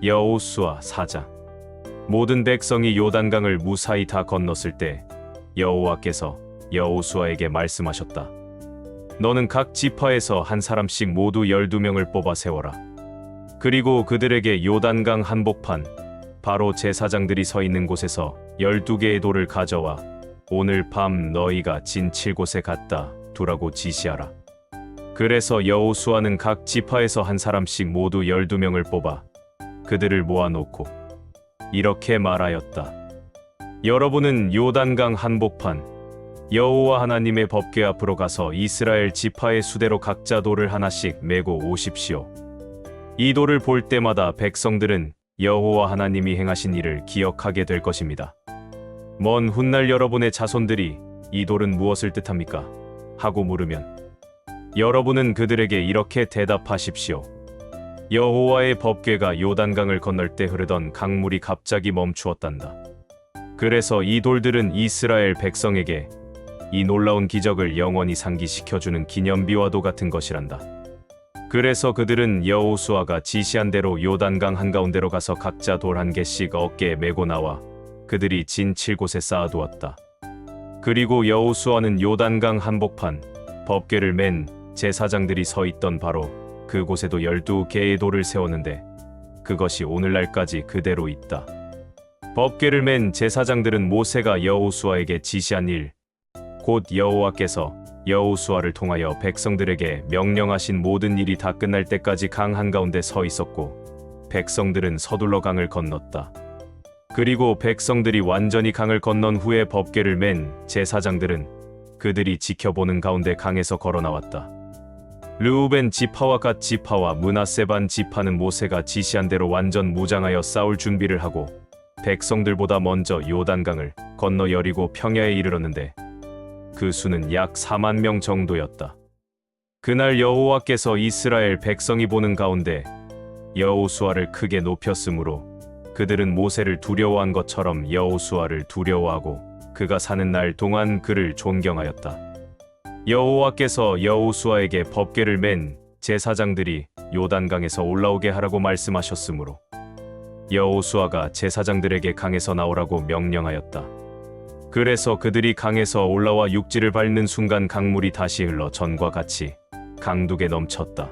여호수아 4장. 모든 백성이 요단강을 무사히 다 건넜을 때 여호와께서 여호수아에게 말씀하셨다. 너는 각 지파에서 한 사람씩 모두 12명을 뽑아 세워라. 그리고 그들에게 요단강 한복판, 바로 제사장들이 서 있는 곳에서 12개의 돌을 가져와 오늘 밤 너희가 진 7곳에 갖다 두라고 지시하라. 그래서 여호수아는 각 지파에서 한 사람씩 모두 12명을 뽑아 그들을 모아놓고 이렇게 말하였다. 여러분은 요단강 한복판 여호와 하나님의 법궤 앞으로 가서 이스라엘 지파의 수대로 각자 돌을 하나씩 메고 오십시오. 이 돌을 볼 때마다 백성들은 여호와 하나님이 행하신 일을 기억하게 될 것입니다. 먼 훗날 여러분의 자손들이 이 돌은 무엇을 뜻합니까? 하고 물으면 여러분은 그들에게 이렇게 대답하십시오. 여호와의 법궤가 요단강을 건널 때 흐르던 강물이 갑자기 멈추었단다. 그래서 이 돌들은 이스라엘 백성에게 이 놀라운 기적을 영원히 상기시켜주는 기념비와도 같은 것이란다. 그래서 그들은 여호수아가 지시한 대로 요단강 한가운데로 가서 각자 돌 한 개씩 어깨에 메고 나와 그들이 진 7곳에 쌓아두었다. 그리고 여호수아는 요단강 한복판 법궤를 맨 제사장들이 서 있던 바로 그곳에도 12개의 돌을 세웠는데 그것이 오늘날까지 그대로 있다. 법궤를 맨 제사장들은 모세가 여호수아에게 지시한 일, 곧 여호와께서 여호수아를 통하여 백성들에게 명령하신 모든 일이 다 끝날 때까지 강 한가운데 서 있었고 백성들은 서둘러 강을 건넜다. 그리고 백성들이 완전히 강을 건넌 후에 법궤를 맨 제사장들은 그들이 지켜보는 가운데 강에서 걸어 나왔다. 르우벤 지파와 갓 지파와 므낫세 반 지파는 모세가 지시한 대로 완전 무장하여 싸울 준비를 하고 백성들보다 먼저 요단강을 건너 여리고 평야에 이르렀는데 그 수는 약 4만 명 정도였다. 그날 여호와께서 이스라엘 백성이 보는 가운데 여호수아를 크게 높였으므로 그들은 모세를 두려워한 것처럼 여호수아를 두려워하고 그가 사는 날 동안 그를 존경하였다. 여호와께서 여호수아에게 법궤를 맨 제사장들이 요단강에서 올라오게 하라고 말씀하셨으므로 여호수아가 제사장들에게 강에서 나오라고 명령하였다. 그래서 그들이 강에서 올라와 육지를 밟는 순간 강물이 다시 흘러 전과 같이 강둑에 넘쳤다.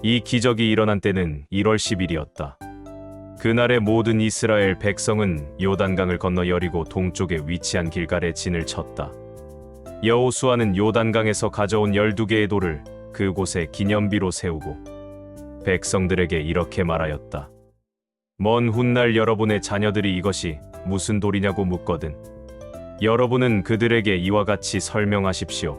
이 기적이 일어난 때는 1월 10일이었다. 그날의 모든 이스라엘 백성은 요단강을 건너 여리고 동쪽에 위치한 길갈에 진을 쳤다. 여호수아는 요단강에서 가져온 12개의 돌을 그곳에 기념비로 세우고 백성들에게 이렇게 말하였다. 먼 훗날 여러분의 자녀들이 이것이 무슨 돌이냐고 묻거든 여러분은 그들에게 이와 같이 설명하십시오.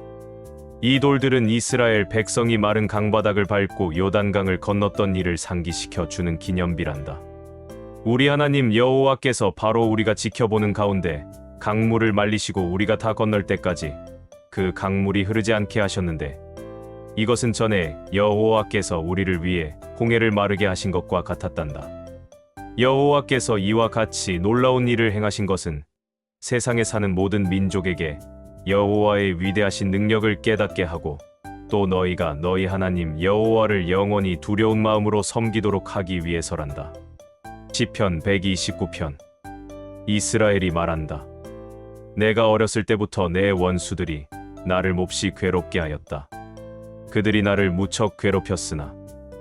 이 돌들은 이스라엘 백성이 마른 강바닥을 밟고 요단강을 건넜던 일을 상기시켜 주는 기념비란다. 우리 하나님 여호와께서 바로 우리가 지켜보는 가운데 강물을 말리시고 우리가 다 건널 때까지 그 강물이 흐르지 않게 하셨는데 이것은 전에 여호와께서 우리를 위해 홍해를 마르게 하신 것과 같았단다. 여호와께서 이와 같이 놀라운 일을 행하신 것은 세상에 사는 모든 민족에게 여호와의 위대하신 능력을 깨닫게 하고 또 너희가 너희 하나님 여호와를 영원히 두려운 마음으로 섬기도록 하기 위해서란다. 시편 129편. 이스라엘이 말한다. 내가 어렸을 때부터 내 원수들이 나를 몹시 괴롭게 하였다. 그들이 나를 무척 괴롭혔으나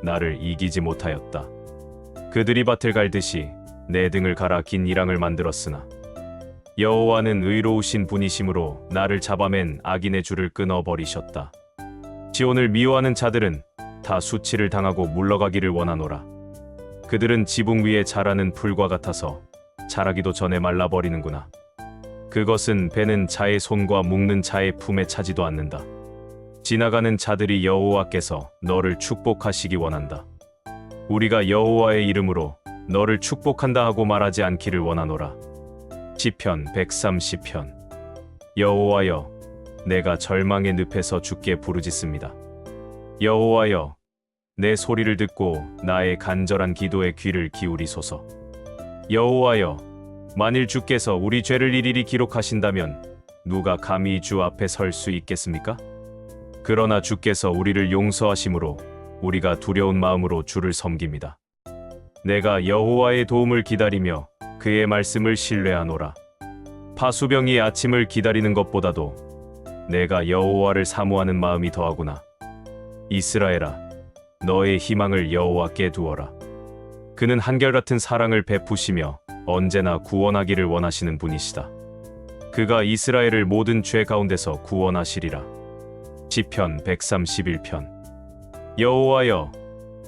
나를 이기지 못하였다. 그들이 밭을 갈듯이 내 등을 갈아 긴 이랑을 만들었으나 여호와는 의로우신 분이심으로 나를 잡아맨 악인의 줄을 끊어버리셨다. 지온을 미워하는 자들은 다 수치를 당하고 물러가기를 원하노라. 그들은 지붕 위에 자라는 풀과 같아서 자라기도 전에 말라버리는구나. 그것은 베는 자의 손과 묶는 자의 품에 차지도 않는다. 지나가는 자들이 여호와께서 너를 축복하시기 원한다. 우리가 여호와의 이름으로 너를 축복한다 하고 말하지 않기를 원하노라. 시편 130편. 여호와여, 내가 절망의 늪에서 주께 부르짖습니다. 여호와여, 내 소리를 듣고 나의 간절한 기도에 귀를 기울이소서. 여호와여, 만일 주께서 우리 죄를 일일이 기록하신다면 누가 감히 주 앞에 설 수 있겠습니까? 그러나 주께서 우리를 용서하심으로 우리가 두려운 마음으로 주를 섬깁니다. 내가 여호와의 도움을 기다리며 그의 말씀을 신뢰하노라. 파수병이 아침을 기다리는 것보다도 내가 여호와를 사모하는 마음이 더하구나. 이스라엘아, 너의 희망을 여호와께 두어라. 그는 한결같은 사랑을 베푸시며 언제나 구원하기를 원하시는 분이시다. 그가 이스라엘을 모든 죄 가운데서 구원하시리라. 시편 131편. 여호와여,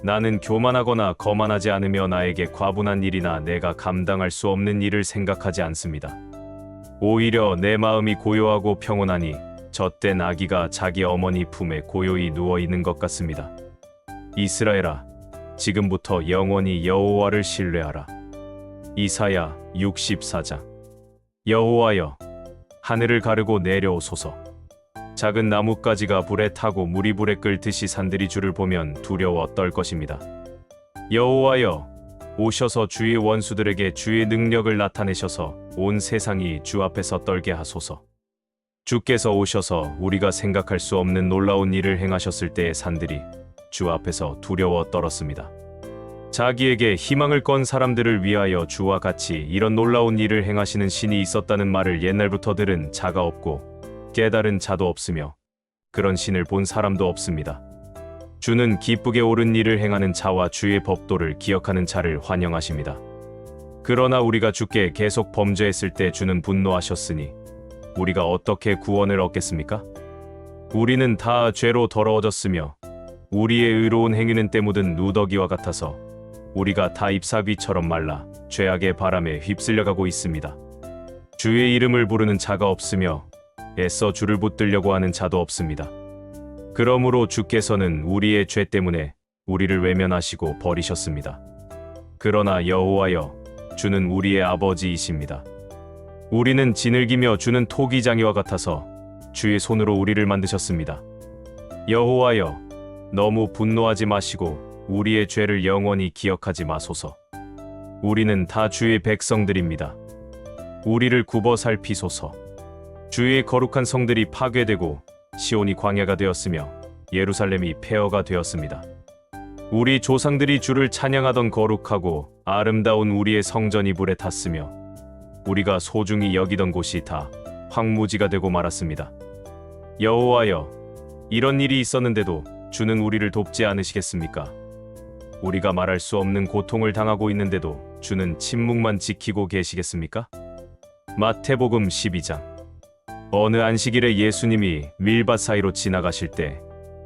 나는 교만하거나 거만하지 않으며 나에게 과분한 일이나 내가 감당할 수 없는 일을 생각하지 않습니다. 오히려 내 마음이 고요하고 평온하니 젖된 아기가 자기 어머니 품에 고요히 누워 있는 것 같습니다. 이스라엘아, 지금부터 영원히 여호와를 신뢰하라. 이사야 64장. 여호와여, 하늘을 가르고 내려오소서. 작은 나뭇가지가 불에 타고 물이 불에 끓듯이 산들이 주를 보면 두려워 떨 것입니다. 여호와여, 오셔서 주의 원수들에게 주의 능력을 나타내셔서 온 세상이 주 앞에서 떨게 하소서. 주께서 오셔서 우리가 생각할 수 없는 놀라운 일을 행하셨을 때의 산들이 주 앞에서 두려워 떨었습니다. 자기에게 희망을 건 사람들을 위하여 주와 같이 이런 놀라운 일을 행하시는 신이 있었다는 말을 옛날부터 들은 자가 없고 깨달은 자도 없으며 그런 신을 본 사람도 없습니다. 주는 기쁘게 옳은 일을 행하는 자와 주의 법도를 기억하는 자를 환영하십니다. 그러나 우리가 주께 계속 범죄했을 때 주는 분노하셨으니 우리가 어떻게 구원을 얻겠습니까? 우리는 다 죄로 더러워졌으며 우리의 의로운 행위는 때 묻은 누더기와 같아서 우리가 다 잎사귀처럼 말라 죄악의 바람에 휩쓸려가고 있습니다. 주의 이름을 부르는 자가 없으며 애써 주를 붙들려고 하는 자도 없습니다. 그러므로 주께서는 우리의 죄 때문에 우리를 외면하시고 버리셨습니다. 그러나 여호와여, 주는 우리의 아버지이십니다. 우리는 지늘기며 주는 토기장이와 같아서 주의 손으로 우리를 만드셨습니다. 여호와여, 너무 분노하지 마시고 우리의 죄를 영원히 기억하지 마소서. 우리는 다 주의 백성들입니다. 우리를 굽어 살피소서. 주의 거룩한 성들이 파괴되고 시온이 광야가 되었으며 예루살렘이 폐허가 되었습니다. 우리 조상들이 주를 찬양하던 거룩하고 아름다운 우리의 성전이 불에 탔으며 우리가 소중히 여기던 곳이 다 황무지가 되고 말았습니다. 여호와여, 이런 일이 있었는데도 주는 우리를 돕지 않으시겠습니까? 우리가 말할 수 없는 고통을 당하고 있는데도 주는 침묵만 지키고 계시겠습니까? 마태복음 12장. 어느 안식일에 예수님이 밀밭 사이로 지나가실 때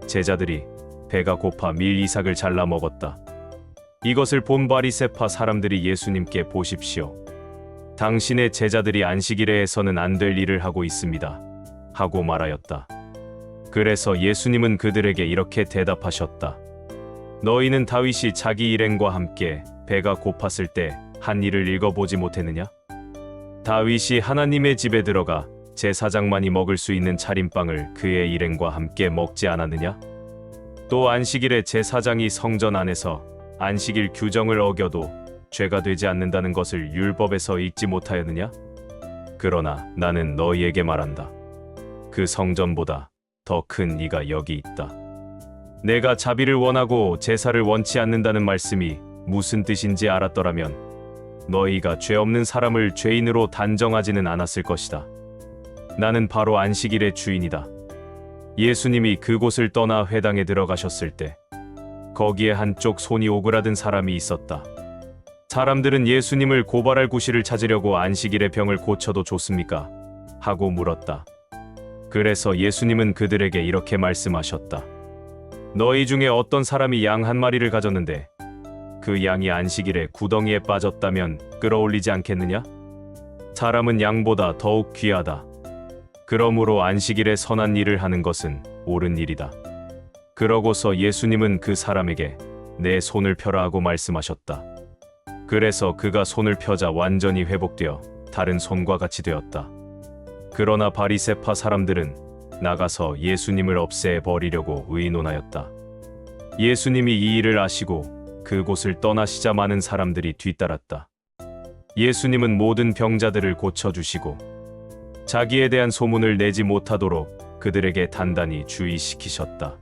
제자들이 배가 고파 밀이삭을 잘라 먹었다. 이것을 본 바리새파 사람들이 예수님께 보십시오. 당신의 제자들이 안식일에 해서는 안 될 일을 하고 있습니다. 하고 말하였다. 그래서 예수님은 그들에게 이렇게 대답하셨다. 너희는 다윗이 자기 일행과 함께 배가 고팠을 때 한 일을 읽어보지 못했느냐? 다윗이 하나님의 집에 들어가 제사장만이 먹을 수 있는 차림빵을 그의 일행과 함께 먹지 않았느냐? 또 안식일에 제사장이 성전 안에서 안식일 규정을 어겨도 죄가 되지 않는다는 것을 율법에서 읽지 못하였느냐? 그러나 나는 너희에게 말한다. 그 성전보다 더 큰 이가 여기 있다. 내가 자비를 원하고 제사를 원치 않는다는 말씀이 무슨 뜻인지 알았더라면 너희가 죄 없는 사람을 죄인으로 단정하지는 않았을 것이다. 나는 바로 안식일의 주인이다. 예수님이 그곳을 떠나 회당에 들어가셨을 때 거기에 한쪽 손이 오그라든 사람이 있었다. 사람들은 예수님을 고발할 구실을 찾으려고 안식일의 병을 고쳐도 좋습니까? 하고 물었다. 그래서 예수님은 그들에게 이렇게 말씀하셨다. 너희 중에 어떤 사람이 양 한 마리를 가졌는데 그 양이 안식일에 구덩이에 빠졌다면 끌어올리지 않겠느냐? 사람은 양보다 더욱 귀하다. 그러므로 안식일에 선한 일을 하는 것은 옳은 일이다. 그러고서 예수님은 그 사람에게 내 손을 펴라 하고 말씀하셨다. 그래서 그가 손을 펴자 완전히 회복되어 다른 손과 같이 되었다. 그러나 바리새파 사람들은 나가서 예수님을 없애 버리려고 의논하였다. 예수님이 이 일을 아시고 그곳을 떠나시자 많은 사람들이 뒤따랐다. 예수님은 모든 병자들을 고쳐주시고 자기에 대한 소문을 내지 못하도록 그들에게 단단히 주의시키셨다.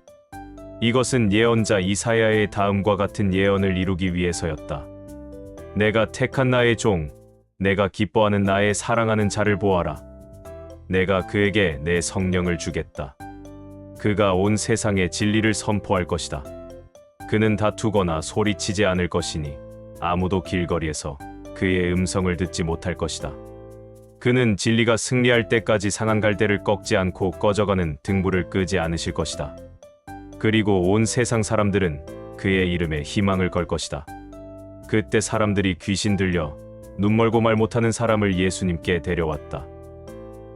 이것은 예언자 이사야의 다음과 같은 예언을 이루기 위해서였다. 내가 택한 나의 종, 내가 기뻐하는 나의 사랑하는 자를 보아라. 내가 그에게 내 성령을 주겠다. 그가 온 세상에 진리를 선포할 것이다. 그는 다투거나 소리치지 않을 것이니 아무도 길거리에서 그의 음성을 듣지 못할 것이다. 그는 진리가 승리할 때까지 상한 갈대를 꺾지 않고 꺼져가는 등불을 끄지 않으실 것이다. 그리고 온 세상 사람들은 그의 이름에 희망을 걸 것이다. 그때 사람들이 귀신 들려 눈 멀고 말 못하는 사람을 예수님께 데려왔다.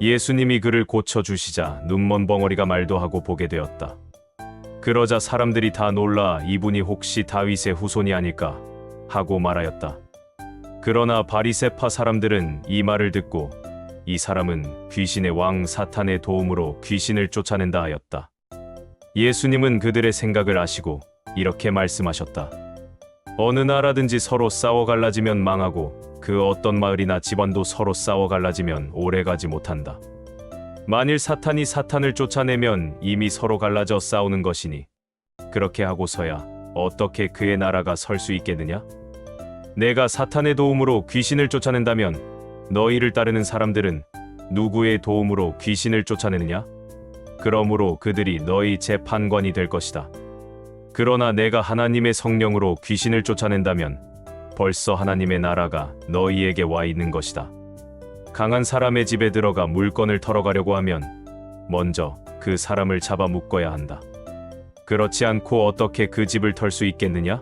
예수님이 그를 고쳐주시자 눈먼 벙어리가 말도 하고 보게 되었다. 그러자 사람들이 다 놀라 이분이 혹시 다윗의 후손이 아닐까 하고 말하였다. 그러나 바리새파 사람들은 이 말을 듣고 이 사람은 귀신의 왕 사탄의 도움으로 귀신을 쫓아낸다 하였다. 예수님은 그들의 생각을 아시고 이렇게 말씀하셨다. 어느 나라든지 서로 싸워 갈라지면 망하고 그 어떤 마을이나 집안도 서로 싸워 갈라지면 오래가지 못한다. 만일 사탄이 사탄을 쫓아내면 이미 서로 갈라져 싸우는 것이니 그렇게 하고서야 어떻게 그의 나라가 설 수 있겠느냐? 내가 사탄의 도움으로 귀신을 쫓아낸다면 너희를 따르는 사람들은 누구의 도움으로 귀신을 쫓아내느냐? 그러므로 그들이 너희 재판관이 될 것이다. 그러나 내가 하나님의 성령으로 귀신을 쫓아낸다면 벌써 하나님의 나라가 너희에게 와 있는 것이다. 강한 사람의 집에 들어가 물건을 털어가려고 하면 먼저 그 사람을 잡아 묶어야 한다. 그렇지 않고 어떻게 그 집을 털 수 있겠느냐?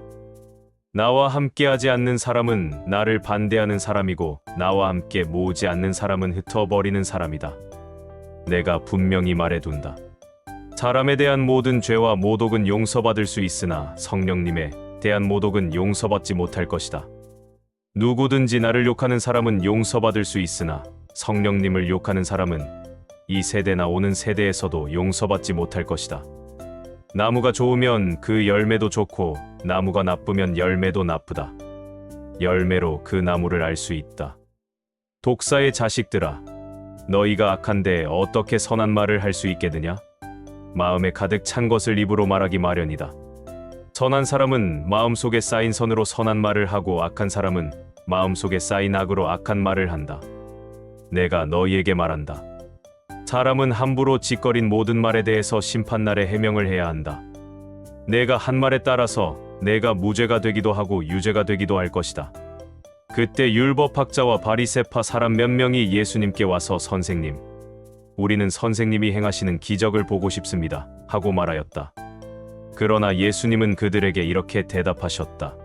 나와 함께하지 않는 사람은 나를 반대하는 사람이고 나와 함께 모으지 않는 사람은 흩어버리는 사람이다. 내가 분명히 말해둔다. 사람에 대한 모든 죄와 모독은 용서받을 수 있으나 성령님에 대한 모독은 용서받지 못할 것이다. 누구든지 나를 욕하는 사람은 용서받을 수 있으나 성령님을 욕하는 사람은 이 세대나 오는 세대에서도 용서받지 못할 것이다. 나무가 좋으면 그 열매도 좋고 나무가 나쁘면 열매도 나쁘다. 열매로 그 나무를 알 수 있다. 독사의 자식들아, 너희가 악한데 어떻게 선한 말을 할 수 있겠느냐? 마음에 가득 찬 것을 입으로 말하기 마련이다. 선한 사람은 마음속에 쌓인 선으로 선한 말을 하고 악한 사람은 마음속에 쌓인 악으로 악한 말을 한다. 내가 너희에게 말한다. 사람은 함부로 짓거린 모든 말에 대해서 심판날에 해명을 해야 한다. 내가 한 말에 따라서 내가 무죄가 되기도 하고 유죄가 되기도 할 것이다. 그때 율법학자와 바리새파 사람 몇 명이 예수님께 와서 선생님, 우리는 선생님이 행하시는 기적을 보고 싶습니다 하고 말하였다. 그러나 예수님은 그들에게 이렇게 대답하셨다.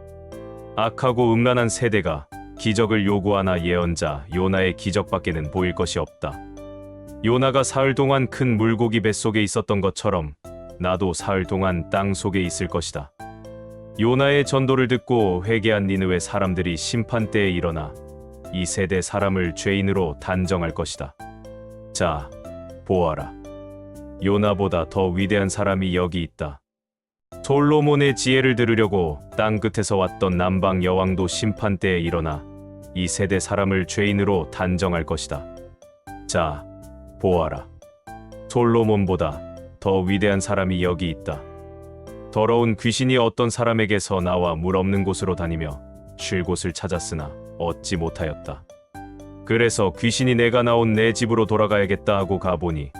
악하고 음란한 세대가 기적을 요구하나 예언자 요나의 기적밖에는 보일 것이 없다. 요나가 사흘 동안 큰 물고기 뱃속에 있었던 것처럼 나도 사흘 동안 땅 속에 있을 것이다. 요나의 전도를 듣고 회개한 니느웨 사람들이 심판대에 일어나 이 세대 사람을 죄인으로 단정할 것이다. 자, 보아라. 요나보다 더 위대한 사람이 여기 있다. 솔로몬의 지혜를 들으려고 땅 끝에서 왔던 남방 여왕도 심판대에 일어나 이 세대 사람을 죄인으로 단정할 것이다. 자, 보아라. 솔로몬보다 더 위대한 사람이 여기 있다. 더러운 귀신이 어떤 사람에게서 나와 물 없는 곳으로 다니며 쉴 곳을 찾았으나 얻지 못하였다. 그래서 귀신이 내가 나온 내 집으로 돌아가야겠다 하고 가보니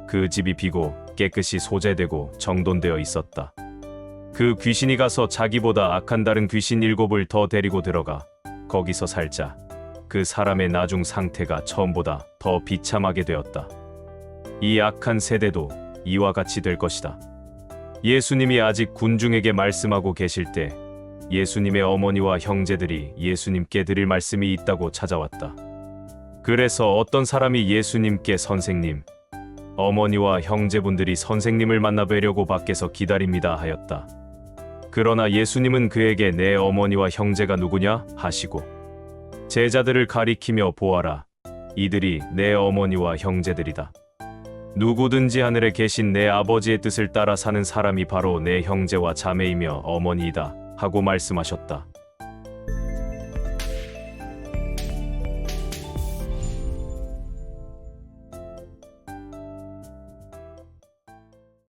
그 집이 비고 깨끗이 소재되고 정돈되어 있었다. 그 귀신이 가서 자기보다 악한 다른 귀신 7을 더 데리고 들어가 거기서 살자 그 사람의 나중 상태가 처음보다 더 비참하게 되었다. 이 악한 세대도 이와 같이 될 것이다. 예수님이 아직 군중에게 말씀하고 계실 때 예수님의 어머니와 형제들이 예수님께 드릴 말씀이 있다고 찾아왔다. 그래서 어떤 사람이 예수님께 선생님, 어머니와 형제분들이 선생님을 만나 뵈려고 밖에서 기다립니다 하였다. 그러나 예수님은 그에게 내 어머니와 형제가 누구냐 하시고 제자들을 가리키며 보아라. 이들이 내 어머니와 형제들이다. 누구든지 하늘에 계신 내 아버지의 뜻을 따라 사는 사람이 바로 내 형제와 자매이며 어머니이다 하고 말씀하셨다.